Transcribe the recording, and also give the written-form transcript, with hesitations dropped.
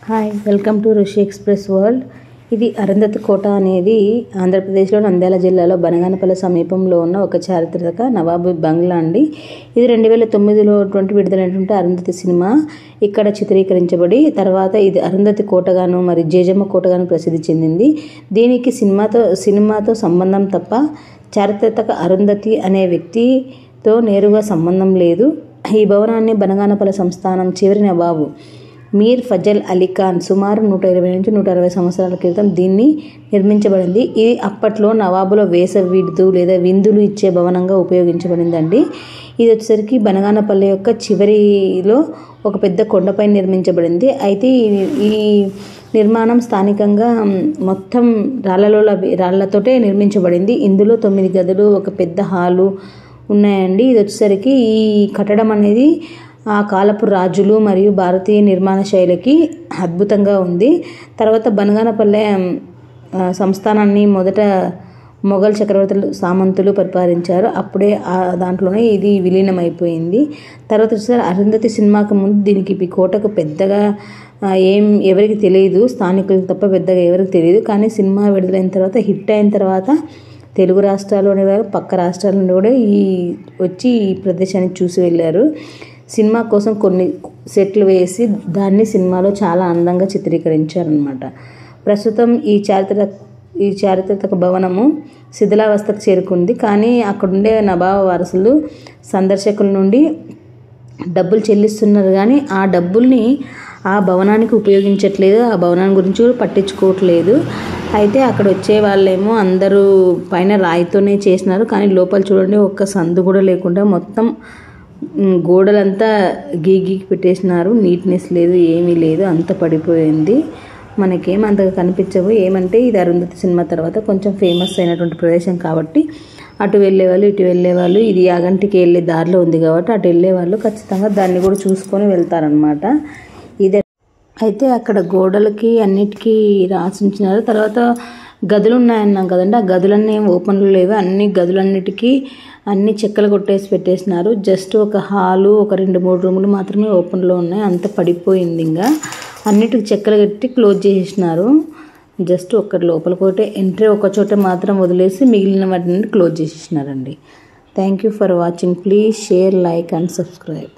Hi, welcome to ఋషి express world. ఇది అరుంధతి కోట అనేది ఆంధ్రప్రదేశ్లో నంద్యాల జిల్లాలో బనగానపల్లి సమీపంలో ఉన్న ఒక చారిత్రక నవాబు బంగ్లా అండి. ఇది 2009లో విడుదలైనటువంటి అరుంధతి సినిమా ఇక్కడ చిత్రీకరించబడి తర్వాత ఇది అరుంధతి కోటగాను మరి జేజమ్మ కోటగాను ప్రసిద్ధి చెందింది. దీనికి సినిమాతో సంబంధం తప్ప చారిత్రక అరుంధతి అనే వ్యక్తితో నేరుగా సంబంధం లేదు. ఈ భవనాన్ని బనగానపల్లి సంస్థానం చివరి నవాబు మీర్ ఫజల్ అలీ ఖాన్ సుమారు 120 నుంచి 160 సంవత్సరాల క్రితం దీన్ని నిర్మించబడింది. ఇది అప్పట్లో నవాబుల వేసవిడు లేదా విందులు ఇచ్చే భవనంగా ఉపయోగించబడిందండి. ఇది వచ్చేసరికి బనగానపల్లి యొక్క చివరిలో ఒక పెద్ద కొండపై నిర్మించబడింది. అయితే ఈ నిర్మాణం స్థానికంగా మొత్తం రాళ్లతోటే నిర్మించబడింది. ఇందులో 9 గదులు, ఒక పెద్ద హాలు ఉన్నాయండి. ఇది వచ్చేసరికి ఈ కట్టడం అనేది ఆ కాలపు రాజులు మరియు భారతీయ నిర్మాణ శైలికి అద్భుతంగా ఉంది. తర్వాత బనగానపల్లె సంస్థానాన్ని మొదట మొఘల్ చక్రవర్తులు సామంతులు పరిపాలించారు. అప్పుడే దాంట్లోనే ఇది విలీనమైపోయింది. తర్వాత వచ్చేసరికి అరుంధతి సినిమాకు ముందు దీనికి ఈ కోటకు పెద్దగా ఎవరికి తెలియదు, స్థానికులకు తప్ప పెద్దగా ఎవరికి తెలియదు. కానీ సినిమా విడుదలైన తర్వాత హిట్ అయిన తర్వాత తెలుగు రాష్ట్రాల్లోనే పక్క రాష్ట్రాల నుండి కూడా వచ్చి ఈ ప్రదేశాన్ని చూసి వెళ్ళారు. సినిమా కోసం కొన్ని సెట్లు వేసి దాన్ని సినిమాలో చాలా అందంగా చిత్రీకరించారనమాట. ప్రస్తుతం ఈ చారిత్రక భవనము శిథిలావస్థకు చేరుకుంది. కానీ అక్కడుండే నవాబు వారసులు సందర్శకుల నుండి డబ్బులు చెల్లిస్తున్నారు, కానీ ఆ డబ్బుల్ని ఆ భవనానికి ఉపయోగించట్లేదు, ఆ భవనాన్ని గురించి కూడా పట్టించుకోవట్లేదు. అయితే అక్కడ వచ్చే వాళ్ళేమో అందరూ పైన రాయితోనే చేసినారు, కానీ లోపల చూడండి ఒక్క సందు కూడా లేకుండా మొత్తం గోడలంతా గీకి పెట్టేసినారు. నీట్నెస్ లేదు, ఏమీ లేదు, అంత పడిపోయింది. మనకేం అంతగా కనిపించవు. ఏమంటే ఇది అరుంధతి సినిమా తర్వాత కొంచెం ఫేమస్ అయినటువంటి ప్రదేశం కాబట్టి అటు వెళ్ళేవాళ్ళు ఇటు వెళ్ళేవాళ్ళు, ఇది యాగంటికి వెళ్ళే దారిలో ఉంది కాబట్టి అటు వెళ్ళేవాళ్ళు ఖచ్చితంగా దాన్ని కూడా చూసుకొని వెళ్తారనమాట. ఇదే అయితే అక్కడ గోడలకి అన్నిటికీ రాసించినారు. తర్వాత గదులు ఉన్నాయన్నాం కదండి, ఆ గదులన్నీ ఓపెన్లో లేవు. అన్ని గదులన్నిటికీ అన్ని చెక్కలు కొట్టేసి పెట్టేసినారు. జస్ట్ ఒక హాలు, ఒక 2-3 రూములు మాత్రమే ఓపెన్లో ఉన్నాయి. అంత పడిపోయింది. ఇంకా అన్నిటికి చెక్కలు కట్టి క్లోజ్ చేసేసినారు. జస్ట్ ఒక్కటి లోపలికోటే ఎంట్రీ ఒక చోట మాత్రం వదిలేసి మిగిలిన వాటిని క్లోజ్ చేసేసినారండి. Thank you for watching. Please share, like and subscribe.